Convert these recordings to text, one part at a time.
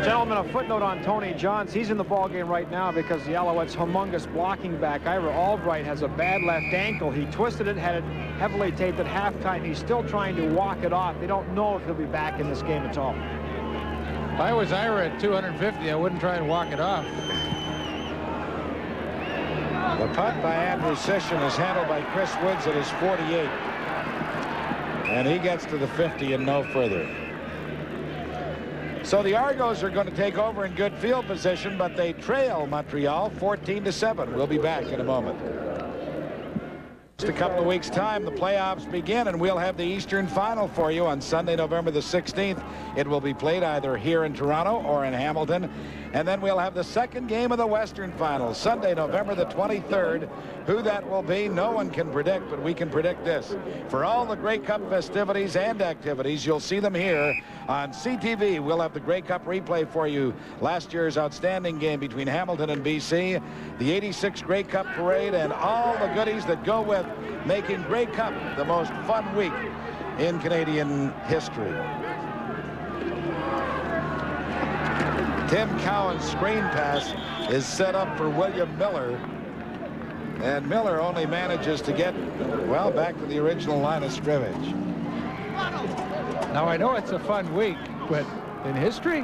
Gentlemen, a footnote on Tony Johns. He's in the ballgame right now because the Alouettes' humongous blocking back, Ira Albright, has a bad left ankle. He twisted it, had it heavily taped at halftime. He's still trying to walk it off. They don't know if he'll be back in this game at all. If I was Ira at 250, I wouldn't try and walk it off. The punt by Andrew Sisson is handled by Chris Woods at his 48. And he gets to the 50 and no further. So the Argos are going to take over in good field position, but they trail Montreal 14-7. We'll be back in a moment. Just a couple of weeks' time, the playoffs begin, and we'll have the Eastern Final for you on Sunday, November the 16th. It will be played either here in Toronto or in Hamilton. And then we'll have the second game of the Western Final, Sunday, November the 23rd. Who that will be, no one can predict, but we can predict this. For all the Grey Cup festivities and activities, you'll see them here on CTV. We'll have the Grey Cup replay for you. Last year's outstanding game between Hamilton and BC, the 86 Grey Cup parade, and all the goodies that go with making Grey Cup the most fun week in Canadian history. Tim Cowan's screen pass is set up for William Miller. And Miller only manages to get, well, back to the original line of scrimmage. Now, I know it's a fun week, but in history?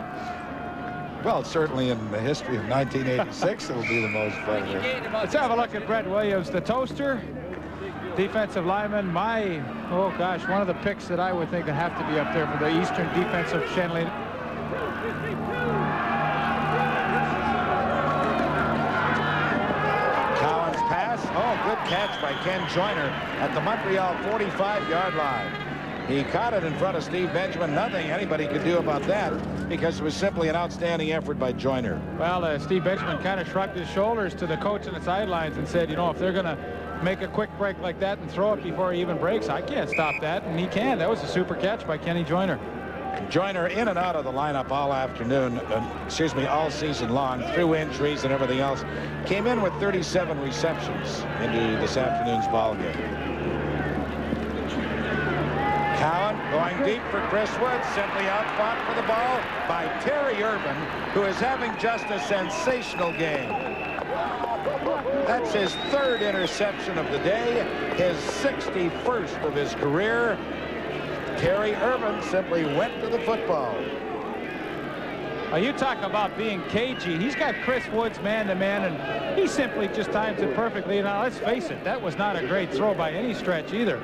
Well, certainly in the history of 1986, it'll be the most fun week. Let's have a look at Brett Williams, the toaster. Defensive lineman, oh gosh, one of the picks that I would think would have to be up there for the Eastern defensive chandelier. Cowan's pass, good catch by Ken Joyner at the Montreal 45-yard line. He caught it in front of Steve Benjamin. Nothing anybody could do about that because it was simply an outstanding effort by Joyner. Well, Steve Benjamin kind of shrugged his shoulders to the coach on the sidelines and said, you know, if they're going to make a quick break like that and throw it before he even breaks, I can't stop that. And he can. That was a super catch by Kenny Joyner. Joyner in and out of the lineup all afternoon, all season long, through injuries and everything else. Came in with 37 receptions into this afternoon's ball game. Cowan going deep for Chris Woods, simply out fought for the ball by Terry Irvin, who is having just a sensational game. That's his third interception of the day, his 61st of his career. Terry Irvin simply went to the football. You talk about being cagey. He's got Chris Woods man-to-man, and he simply just times it perfectly. Now, let's face it, that was not a great throw by any stretch either.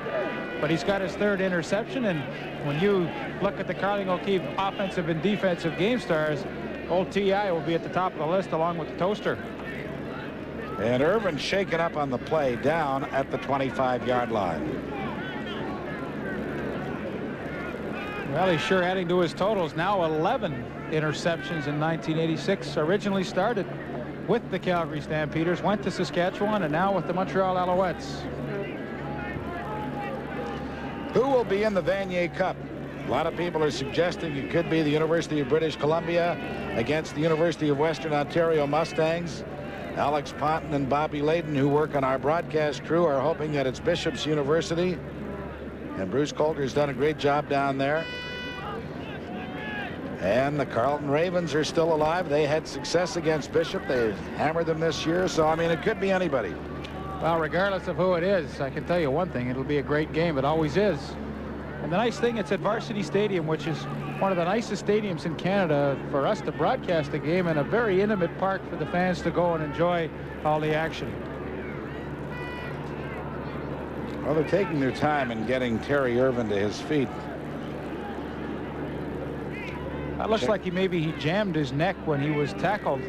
But he's got his third interception, and when you look at the Carling O'Keefe offensive and defensive game stars, old T.I. will be at the top of the list along with the toaster. And Irvin shaken up on the play down at the 25-yard line. Well, he's sure adding to his totals. Now 11 interceptions in 1986. Originally started with the Calgary Stampeders, went to Saskatchewan, and now with the Montreal Alouettes. Who will be in the Vanier Cup? A lot of people are suggesting it could be the University of British Columbia against the University of Western Ontario Mustangs. Alex Ponton and Bobby Layden, who work on our broadcast crew, are hoping that it's Bishop's University. And Bruce Coulter's done a great job down there. And the Carleton Ravens are still alive. They had success against Bishop. They hammered them this year. So, I mean, it could be anybody. Well, regardless of who it is, I can tell you one thing. It'll be a great game. It always is. And the nice thing, it's at Varsity Stadium, which is one of the nicest stadiums in Canada for us to broadcast a game, and a very intimate park for the fans to go and enjoy all the action. Well, they're taking their time in getting Terry Irvin to his feet. It looks like he jammed his neck when he was tackled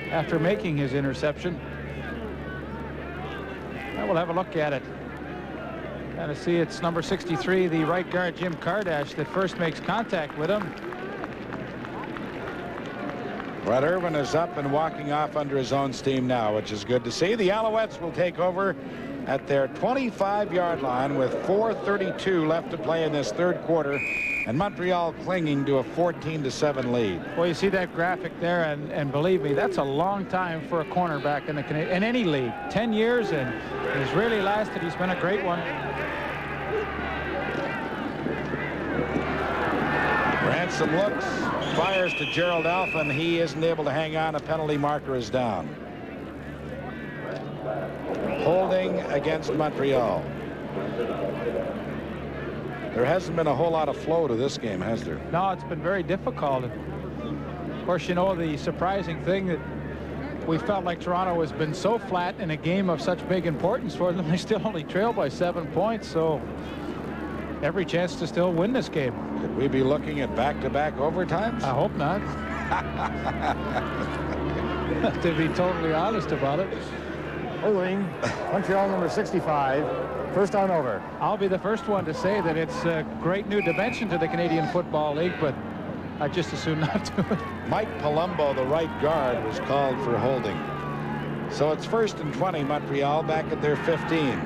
after making his interception. Now we'll have a look at it. And to see it's number 63, the right guard Jim Kardash, that first makes contact with him. But Irvin is up and walking off under his own steam now, which is good to see. The Alouettes will take over at their 25-yard line with 4:32 left to play in this third quarter, and Montreal clinging to a 14-7 lead. Well, you see that graphic there, and believe me, that's a long time for a cornerback in any league. 10 years, and he's really lasted. He's been a great one. Ransom looks, fires to Gerald Alpha, and he isn't able to hang on. A penalty marker is down. Holding against Montreal. There hasn't been a whole lot of flow to this game, has there? No, it's been very difficult. Of course, you know, the surprising thing that we felt like Toronto has been so flat in a game of such big importance for them. They still only trail by 7 points, so every chance to still win this game. Could we be looking at back-to-back overtimes? I hope not. To be totally honest about it. Holding, Montreal number 65. First down over. I'll be the first one to say that it's a great new dimension to the Canadian Football League, but I just assume not to. Mike Palumbo, the right guard, was called for holding. So it's 1st and 20, Montreal back at their 15.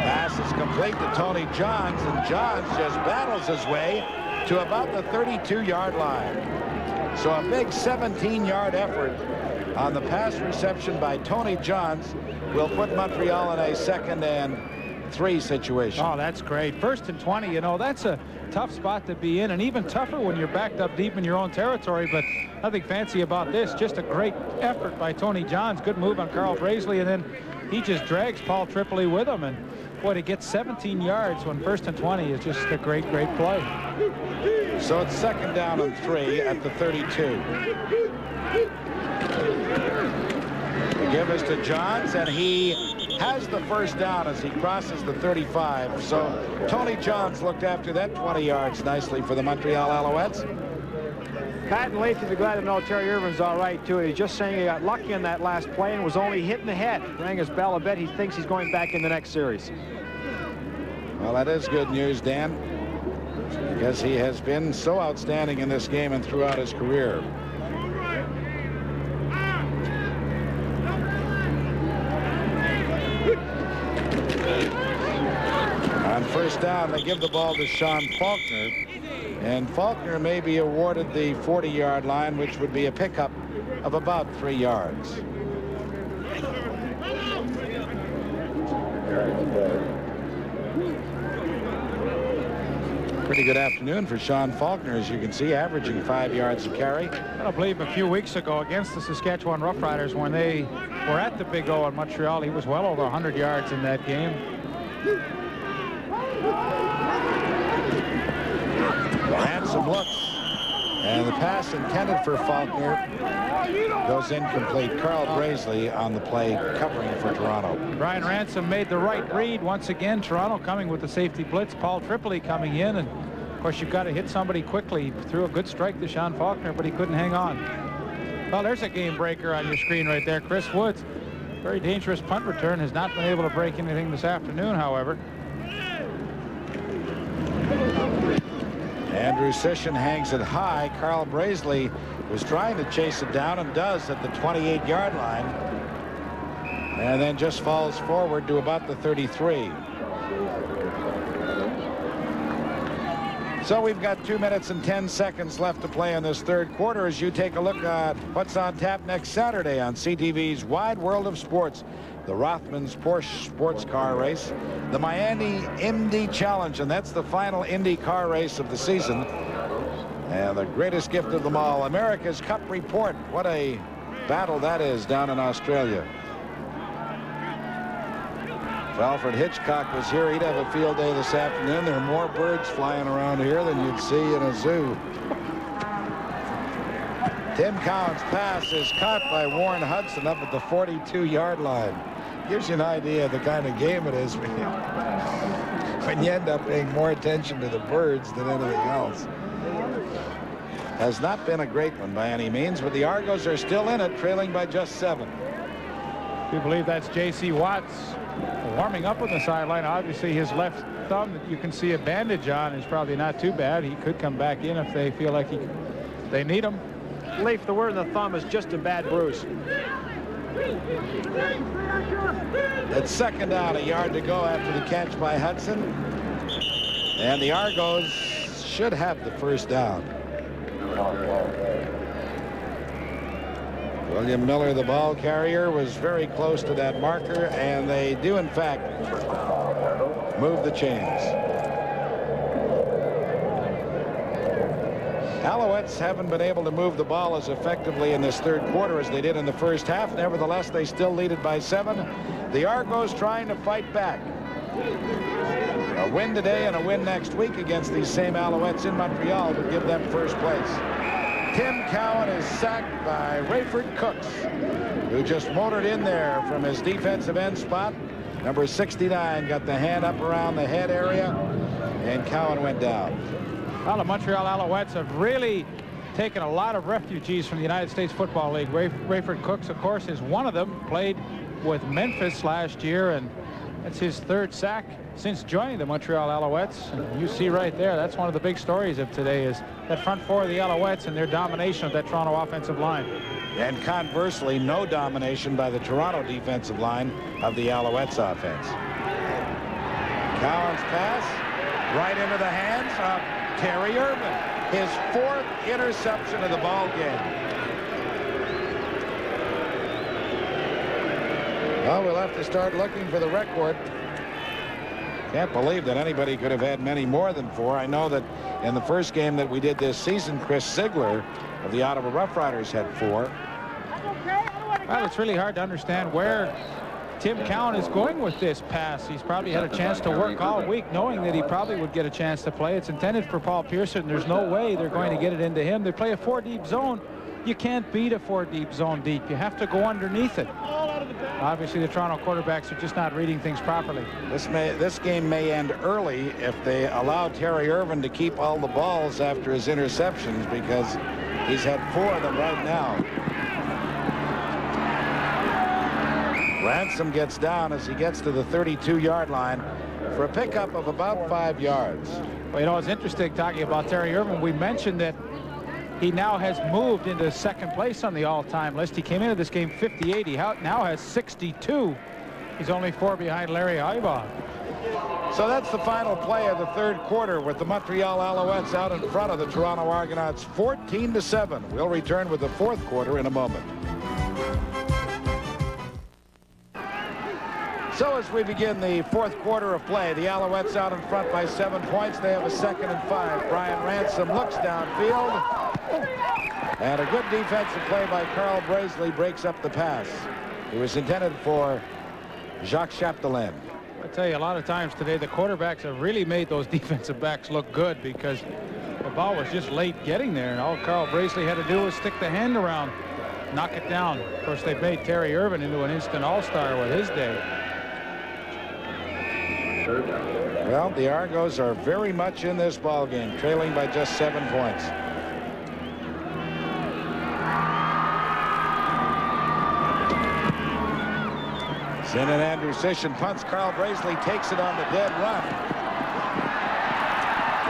Pass is complete to Tony Johns, and Johns just battles his way to about the 32-yard line. So a big 17-yard effort on the pass reception by Tony Johns will put Montreal in a 2nd and 3 situation. Oh, that's great. 1st and 20, you know, that's a tough spot to be in, and even tougher when you're backed up deep in your own territory, but nothing fancy about this. Just a great effort by Tony Johns. Good move on Carl Brazeley, and then he just drags Paul Tripoli with him, and boy, to get 17 yards when 1st and 20 is just a great play. So it's 2nd down and 3 at the 32. The give is to Johns, and he has the first down as he crosses the 35. So Tony Johns looked after that 20 yards nicely for the Montreal Alouettes. Pat and Leith would be glad to know Terry Irvin's all right, too. He's just saying he got lucky in that last play and was only hit in the head. Rang his bell a bit. He thinks he's going back in the next series. Well, that is good news, Dan, because he has been so outstanding in this game and throughout his career. On 1st down, they give the ball to Sean Faulkner, and Faulkner may be awarded the 40-yard line, which would be a pickup of about 3 yards. Pretty good afternoon for Sean Faulkner, as you can see, averaging 5 yards a carry. I believe a few weeks ago against the Saskatchewan Roughriders, when they were at the Big O in Montreal, he was well over 100 yards in that game. Ransom looks, and the pass intended for Faulkner goes incomplete. Carl Brazeley on the play covering for Toronto. Brian Ransom made the right read once again. Toronto coming with the safety blitz. Paul Tripoli coming in, and of course you've got to hit somebody quickly. He threw a good strike to Sean Faulkner, but he couldn't hang on. Well, there's a game breaker on your screen right there. Chris Woods, very dangerous punt return, has not been able to break anything this afternoon, however. Andrew Sisson hangs it high. Carl Brazeley was trying to chase it down and does at the 28-yard line, and then just falls forward to about the 33. So we've got 2 minutes and 10 seconds left to play in this 3rd quarter as you take a look at what's on tap next Saturday on CTV's Wide World of Sports. The Rothmans Porsche sports car race, the Miami Indy Challenge, and that's the final Indy car race of the season. And the greatest gift of them all, America's Cup Report. What a battle that is down in Australia. If Alfred Hitchcock was here, he'd have a field day this afternoon. There are more birds flying around here than you'd see in a zoo. Tim Cowan's pass is caught by Warren Hudson up at the 42-yard line. Gives you an idea of the kind of game it is when you end up paying more attention to the birds than anything else. Has not been a great one by any means, but the Argos are still in it, trailing by just 7. I do believe that's J.C. Watts warming up on the sideline. Obviously, his left thumb that you can see a bandage on is probably not too bad. He could come back in if they feel like they need him. Leaf, the word in the thumb is just a bad bruise. It's 2nd down, a yard to go after the catch by Hudson. And the Argos should have the first down. William Miller, the ball carrier, was very close to that marker, and they do, in fact, move the chains. Alouettes haven't been able to move the ball as effectively in this third quarter as they did in the first half. Nevertheless, they still lead it by 7. The Argos trying to fight back. A win today and a win next week against these same Alouettes in Montreal would give them first place. Tim Cowan is sacked by Rayford Cooks, who just motored in there from his defensive end spot. Number 69 got the hand up around the head area, and Cowan went down. Well, the Montreal Alouettes have really taken a lot of refugees from the United States Football League. Rayford Cooks, of course, is one of them. Played with Memphis last year, and that's his 3rd sack since joining the Montreal Alouettes. And you see right there, that's one of the big stories of today, is that front 4 of the Alouettes and their domination of that Toronto offensive line. And conversely, no domination by the Toronto defensive line of the Alouettes offense. Cowan's pass right into the hands of Terry Irvin, his 4th interception of the ball game. Well, we'll have to start looking for the record. Can't believe that anybody could have had many more than 4. I know that in the first game that we did this season, Chris Ziegler of the Ottawa Rough Riders had 4. Well, it's really hard to understand where Tim Cowan is going with this pass. He's probably had a chance to work all week knowing that he probably would get a chance to play. It's intended for Paul Pearson. There's no way they're going to get it into him. They play a 4-deep zone. You can't beat a 4-deep zone deep. You have to go underneath it. Obviously, the Toronto quarterbacks are just not reading things properly. This game may end early if they allow Terry Irvin to keep all the balls after his interceptions, because he's had 4 of them right now. Ransom gets down as he gets to the 32-yard line for a pickup of about 5 yards. Well, you know, it's interesting talking about Terry Irvin. We mentioned that he now has moved into 2nd place on the all-time list. He came into this game 58. He now has 62. He's only 4 behind Larry Heibaugh. So that's the final play of the third quarter, with the Montreal Alouettes out in front of the Toronto Argonauts 14-7. We'll return with the fourth quarter in a moment. So as we begin the fourth quarter of play, the Alouettes out in front by 7 points. They have a 2nd and 5. Brian Ransom looks downfield, and a good defensive play by Carl Brazeley breaks up the pass. It was intended for Jacques Chapdelaine. I tell you, a lot of times today the quarterbacks have really made those defensive backs look good, because the ball was just late getting there, and all Carl Brazeley had to do was stick the hand around, knock it down. Of course, they've made Terry Irvin into an instant all-star with his day. Well, the Argos are very much in this ball game, trailing by just 7 points. Zin and Andrew Sishin punts. Carl Brazeley takes it on the dead run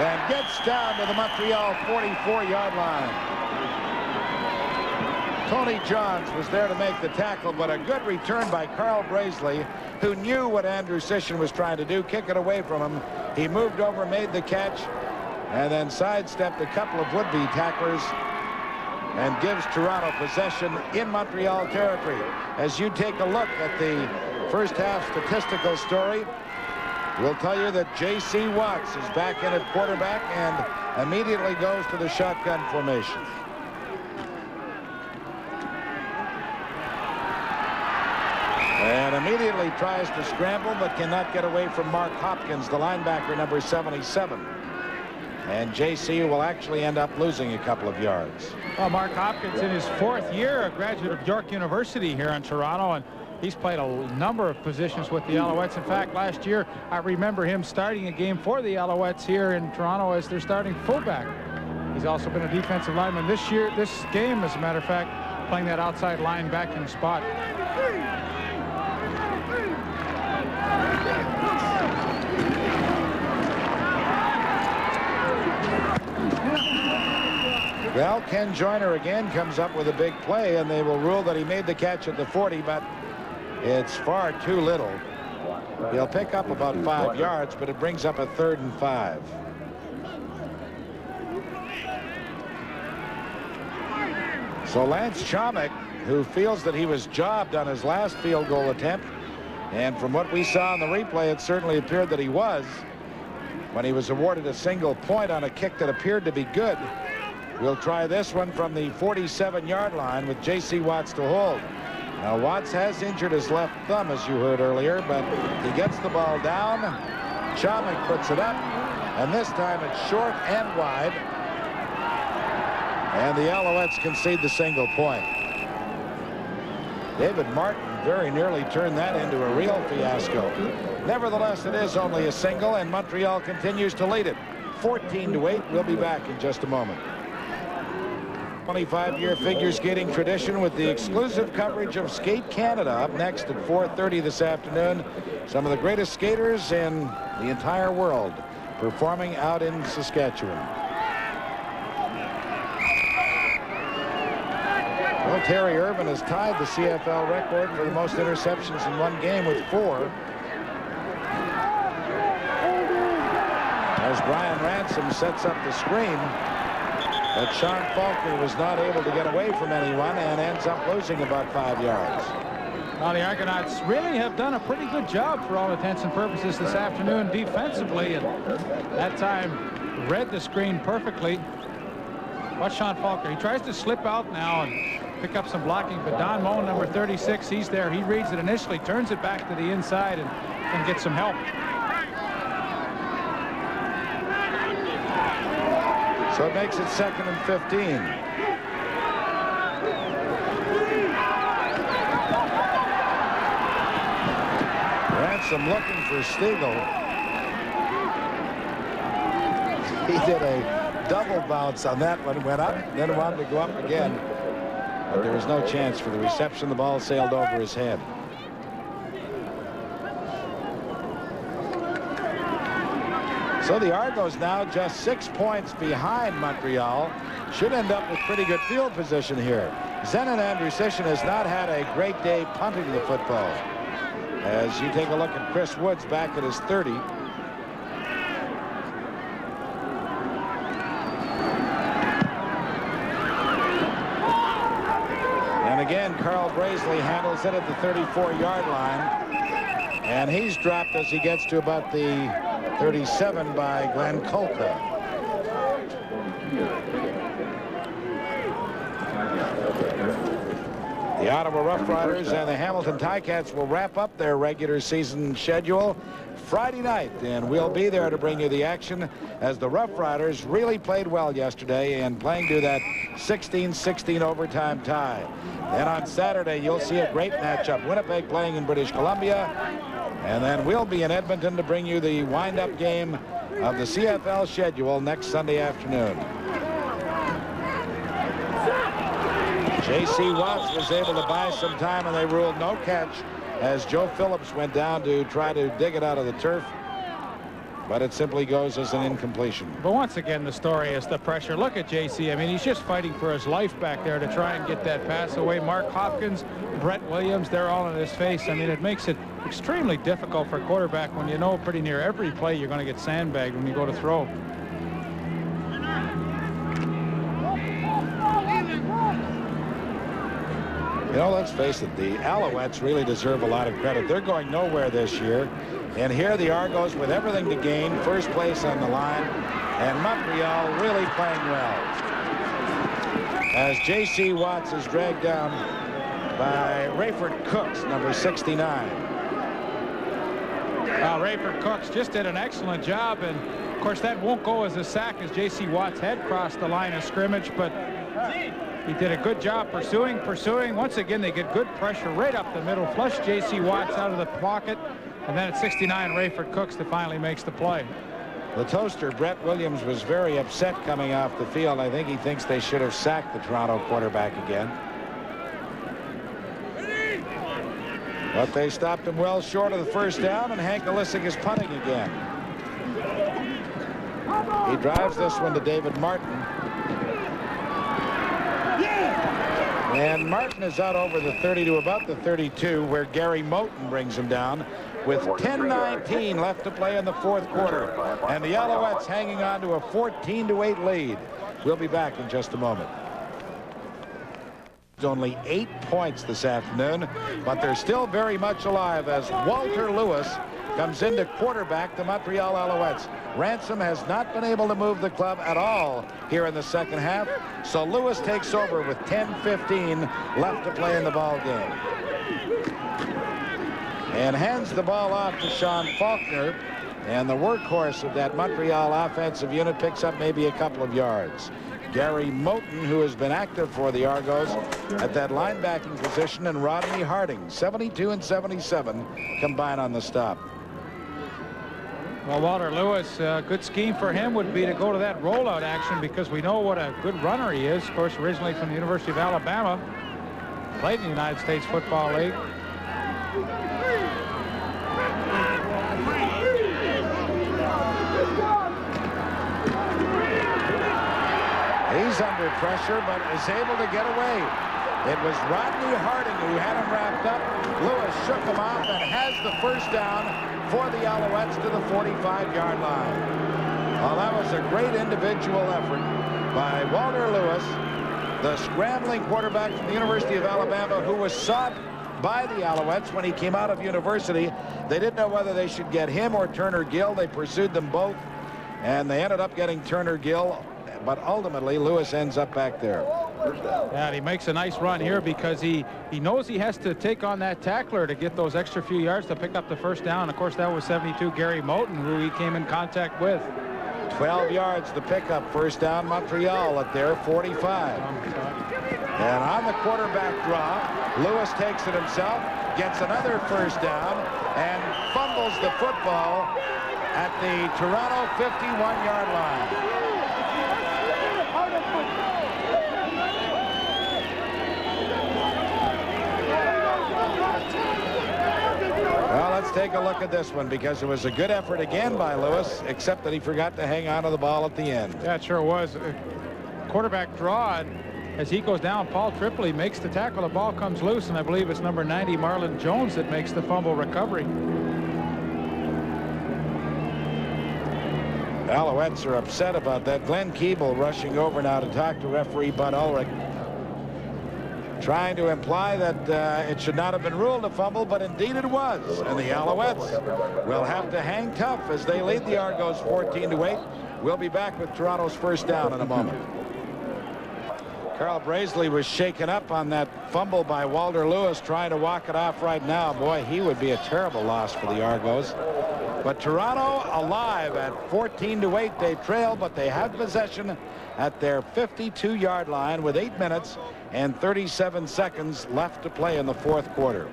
and gets down to the Montreal 44-yard line. Tony Johns was there to make the tackle, but a good return by Carl Brazeley, who knew what Andrew Sishin was trying to do, kick it away from him. He moved over, made the catch, and then sidestepped a couple of would-be tacklers and gives Toronto possession in Montreal territory. As you take a look at the first half statistical story, we'll tell you that J.C. Watts is back in at quarterback and immediately goes to the shotgun formation. And immediately tries to scramble, but cannot get away from Mark Hopkins, the linebacker, number 77. And J.C. will actually end up losing a couple of yards. Well, Mark Hopkins in his 4th year, a graduate of York University here in Toronto, and he's played a number of positions with the Alouettes. In fact, last year, I remember him starting a game for the Alouettes here in Toronto as their starting fullback. He's also been a defensive lineman this game, as a matter of fact, playing that outside linebacking spot. Well, Ken Joyner again comes up with a big play, and they will rule that he made the catch at the 40, but it's far too little. He'll pick up about 5 yards, but it brings up a 3rd and 5. So Lance Chomick who feels that he was jobbed on his last field goal attempt. And from what we saw in the replay, it certainly appeared that he was, when he was awarded a single point on a kick that appeared to be good. We'll try this one from the 47-yard line with J.C. Watts to hold. Now, Watts has injured his left thumb, as you heard earlier, but he gets the ball down. Chomik puts it up, and this time it's short and wide. And the Alouettes concede the single point. David Martin very nearly turned that into a real fiasco. Nevertheless, it is only a single, and Montreal continues to lead it 14-8. We'll be back in just a moment. 25-year figure skating tradition with the exclusive coverage of Skate Canada up next at 4:30 this afternoon. Some of the greatest skaters in the entire world performing out in Saskatchewan. Well, Terry Irvin has tied the CFL record for the most interceptions in one game with 4. As Brian Ransom sets up the screen, but Sean Faulkner was not able to get away from anyone and ends up losing about 5 yards. Well, the Argonauts really have done a pretty good job for all intents and purposes this afternoon defensively, and that time read the screen perfectly. Watch Sean Faulkner. He tries to slip out now and pick up some blocking, but Don Moen, number 36, he's there. He reads it initially, turns it back to the inside, and can get some help. So it makes it 2nd and 15. Ransom looking for Stiegel. He did a double bounce on that one, went up, then wanted to go up again. But there was no chance for the reception. The ball sailed over his head. So the Argos now just 6 points behind Montreal. Should end up with pretty good field position here. Zenon Andrusichin has not had a great day punting the football. As you take a look at Chris Woods back at his 30. And again, Carl Brazeley handles it at the 34-yard line. And he's dropped as he gets to about the 37 by Glenn Kolka. The Ottawa Rough Riders and the Hamilton Ticats will wrap up their regular season schedule Friday night, and we'll be there to bring you the action as the Rough Riders really played well yesterday and playing to that 16-16 overtime tie. Then on Saturday, you'll see a great matchup. Winnipeg playing in British Columbia. And then we'll be in Edmonton to bring you the wind-up game of the CFL schedule next Sunday afternoon. J.C. Watts was able to buy some time, and they ruled no catch as Joe Phillips went down to try to dig it out of the turf. But it simply goes as an incompletion. But once again, the story is the pressure. Look at J.C. I mean, he's just fighting for his life back there to try and get that pass away. Mark Hopkins, Brett Williams, they're all in his face. I mean, it makes it extremely difficult for a quarterback when you know pretty near every play you're going to get sandbagged when you go to throw. You know, let's face it, the Alouettes really deserve a lot of credit. They're going nowhere this year. And here the Argos with everything to gain, first place on the line, and Montreal really playing well. As J.C. Watts is dragged down by Rayford Cooks, number 69. Well, Rayford Cooks just did an excellent job, and of course that won't go as a sack as J.C. Watts had crossed the line of scrimmage, but he did a good job pursuing. Once again, they get good pressure right up the middle, flush J.C. Watts out of the pocket, and then at 69, Rayford Cooks that finally makes the play. The toaster, Brett Williams, was very upset coming off the field. I think he thinks they should have sacked the Toronto quarterback again. But they stopped him well short of the first down, and Hank Olisic is punting again. He drives this one to David Martin. And Martin is out over the 30 to about the 32, where Gary Moten brings him down with 10:19 left to play in the fourth quarter. And the Alouettes hanging on to a 14-8 lead. We'll be back in just a moment. Only 8 points this afternoon, but they're still very much alive as Walter Lewis comes into quarterback the Montreal Alouettes. Ransom has not been able to move the club at all here in the second half, so Lewis takes over with 10:15 left to play in the ball game. And hands the ball off to Sean Faulkner, and the workhorse of that Montreal offensive unit picks up maybe a couple of yards. Gary Moten, who has been active for the Argos at that linebacking position, and Rodney Harding, 72 and 77 combined on the stop. Well, Walter Lewis, good scheme for him would be to go to that rollout action, because we know what a good runner he is. Of course, originally from the University of Alabama, played in the United States Football League. He's under pressure, but is able to get away. It was Rodney Harding who had him wrapped up. Lewis shook him off and has the first down for the Alouettes to the 45-yard line. Well, that was a great individual effort by Walter Lewis, the scrambling quarterback from the University of Alabama, who was sought by the Alouettes when he came out of university. They didn't know whether they should get him or Turner Gill. They pursued them both, and they ended up getting Turner Gill. But ultimately, Lewis ends up back there. And he makes a nice run here because he knows he has to take on that tackler to get those extra few yards to pick up the first down. Of course, that was 72 Gary Moten, who he came in contact with. 12 yards to pick up first down Montreal at their 45. And on the quarterback draw, Lewis takes it himself, gets another first down, and fumbles the football at the Toronto 51-yard line. Well, let's take a look at this one, because it was a good effort again by Lewis, except that he forgot to hang on to the ball at the end. Yeah, it sure was. Quarterback draw, and as he goes down, Paul Tripoli makes the tackle. The ball comes loose, and I believe it's number 90, Marlon Jones, that makes the fumble recovery. Alouettes are upset about that. Glenn Keeble rushing over now to talk to referee Bud Ulrich, trying to imply that it should not have been ruled a fumble, but indeed it was. And the Alouettes will have to hang tough as they lead the Argos 14-8. We'll be back with Toronto's first down in a moment. Carl Brazeley was shaken up on that fumble by Walter Lewis, trying to walk it off right now. Boy, he would be a terrible loss for the Argos. But Toronto alive at 14-8. They trail, but they have possession at their 52-yard line with 8 minutes and 37 seconds left to play in the fourth quarter.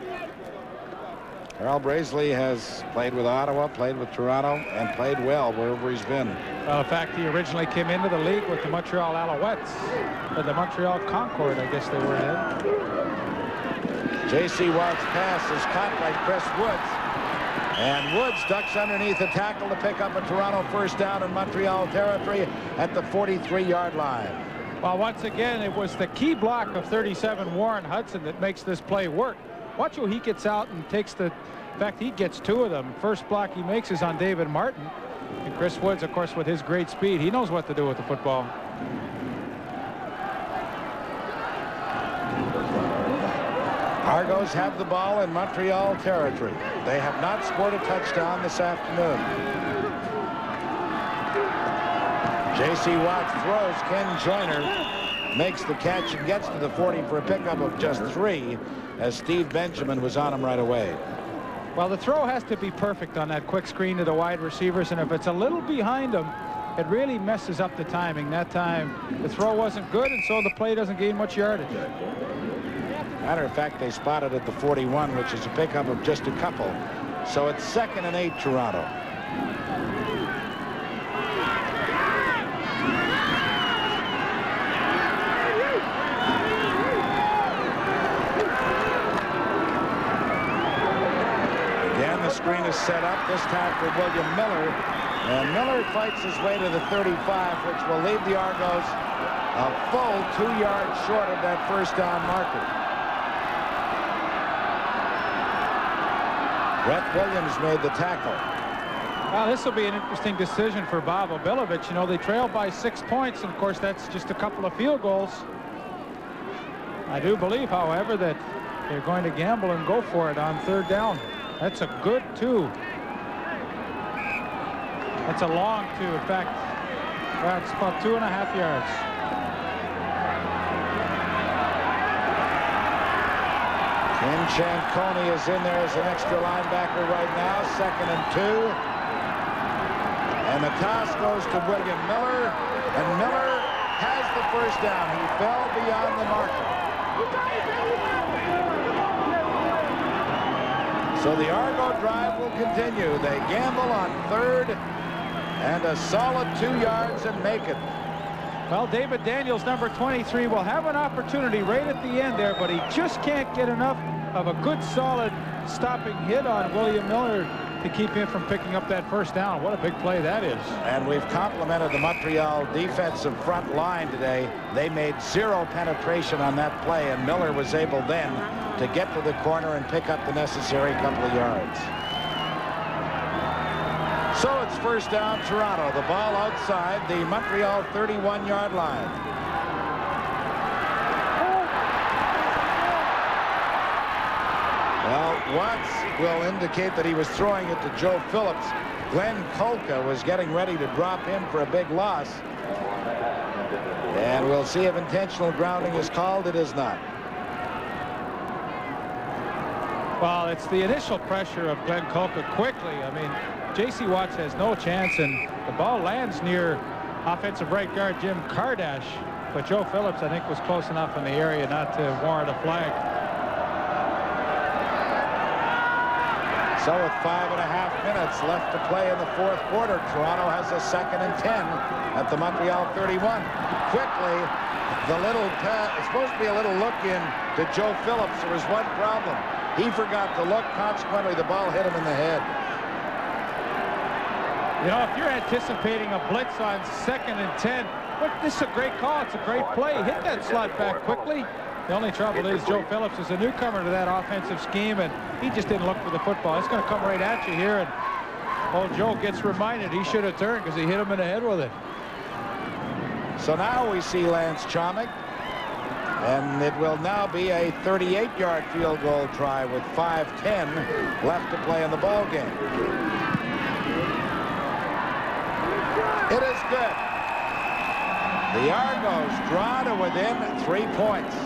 Carl Brazeley has played with Ottawa, played with Toronto, and played well wherever he's been. Well, in fact, he originally came into the league with the Montreal Alouettes, or the Montreal Concord, I guess they were in. J.C. Watt's pass is caught by Chris Woods. And Woods ducks underneath the tackle to pick up a Toronto first down in Montreal territory at the 43-yard line. Well, once again, it was the key block of 37, Warren Hudson, that makes this play work. Watch how he gets out and takes the... In fact, he gets 2 of them. First block he makes is on David Martin. And Chris Woods, of course, with his great speed, he knows what to do with the football. Argos have the ball in Montreal territory. They have not scored a touchdown this afternoon. J.C. Watt throws. Ken Joyner makes the catch and gets to the 40 for a pickup of just 3, as Steve Benjamin was on him right away. Well, the throw has to be perfect on that quick screen to the wide receivers, and if it's a little behind them, it really messes up the timing. That time, the throw wasn't good, and so the play doesn't gain much yardage. Matter of fact, they spotted at the 41, which is a pickup of just a couple. So it's 2nd and 8, Toronto. Again, the screen is set up, this time for William Miller. And Miller fights his way to the 35, which will leave the Argos a full 2 yards short of that first down marker. Brett Williams made the tackle. Well, this will be an interesting decision for Bob Obilovich. You know, they trail by 6 points, and of course that's just a couple of field goals. I do believe, however, that they're going to gamble and go for it on third down. That's a good 2. That's a long 2. In fact, that's about 2.5 yards. Ken Chanconi is in there as an extra linebacker right now. 2nd and 2. And the toss goes to William Miller. And Miller has the first down. He fell beyond the marker. So the Argo drive will continue. They gamble on 3rd and a solid 2 yards and make it. Well, David Daniels, number 23, will have an opportunity right at the end there, but he just can't get enough of a good, solid stopping hit on William Miller to keep him from picking up that first down. What a big play that is. And we've complimented the Montreal defensive front line today. They made 0 penetration on that play, and Miller was able then to get to the corner and pick up the necessary couple of yards. So it's first down, Toronto. The ball outside the Montreal 31-yard line. Well, Watts will indicate that he was throwing it to Joe Phillips. Glenn Kolka was getting ready to drop in for a big loss. And we'll see if intentional grounding is called. It is not. Well, it's the initial pressure of Glenn Kolka quickly. I mean, J.C. Watts has no chance, and the ball lands near offensive right guard Jim Kardash. But Joe Phillips, I think, was close enough in the area not to warrant a flag. So with 5.5 minutes left to play in the 4th quarter, Toronto has a 2nd and 10 at the Montreal 31. Quickly, the little it's supposed to be a little look in to Joe Phillips. There was one problem. He forgot to look. Consequently, the ball hit him in the head. You know, if you're anticipating a blitz on 2nd and 10, but this is a great call. It's a great play. Hit that slot back quickly. The only trouble is Joe Phillips is a newcomer to that offensive scheme, and he just didn't look for the football. It's going to come right at you here, and old Joe gets reminded he should have turned because he hit him in the head with it. So now we see Lance Chomick, and it will now be a 38-yard field goal try with 5:10 left to play in the ball game. It is good. The Argos draw to within 3 points.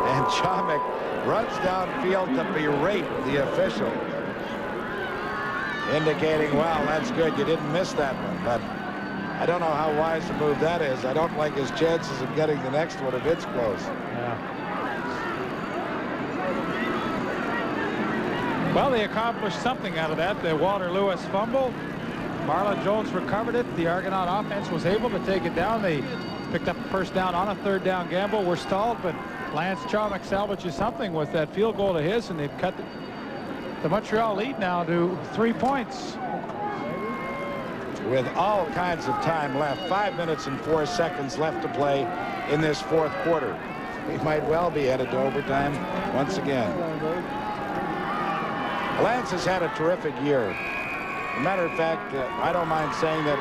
And Chomick runs downfield to berate the official, indicating, well, that's good. You didn't miss that one. But I don't know how wise a move that is. I don't like his chances of getting the next one if it's close. Yeah. Well, they accomplished something out of that. The Walter Lewis fumble. Marlon Jones recovered it. The Argonaut offense was able to take it down. They picked up a first down on a 3rd down gamble. We're stalled, but Lance Chomick salvages something with that field goal to his, and they've cut the Montreal lead now to 3 points. With all kinds of time left, 5 minutes and 4 seconds left to play in this 4th quarter. We might well be headed to overtime once again. Lance has had a terrific year. As a matter of fact, I don't mind saying that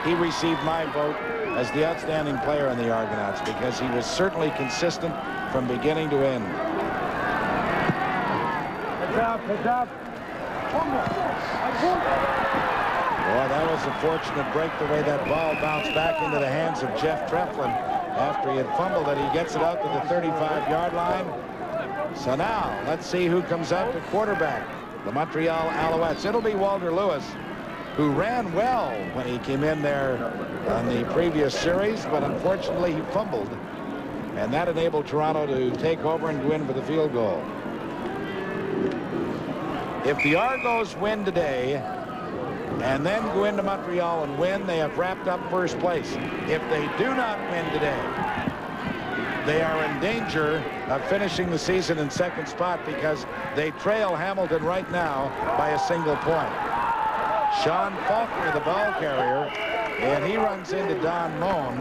he received my vote as the outstanding player in the Argonauts because he was certainly consistent from beginning to end. Good job. Boy, that was a fortunate break the way that ball bounced back into the hands of Jeff Treflin after he had fumbled it. He gets it out to the 35-yard line. So now let's see who comes out to quarterback. The Montreal Alouettes. It'll be Walter Lewis, who ran well when he came in there on the previous series, but unfortunately he fumbled, and that enabled Toronto to take over and go in for the field goal. If the Argos win today and then go into Montreal and win, they have wrapped up first place. If they do not win today, they are in danger of finishing the season in 2nd spot because they trail Hamilton right now by a single point. Sean Faulkner, the ball carrier, and he runs into Don Moen.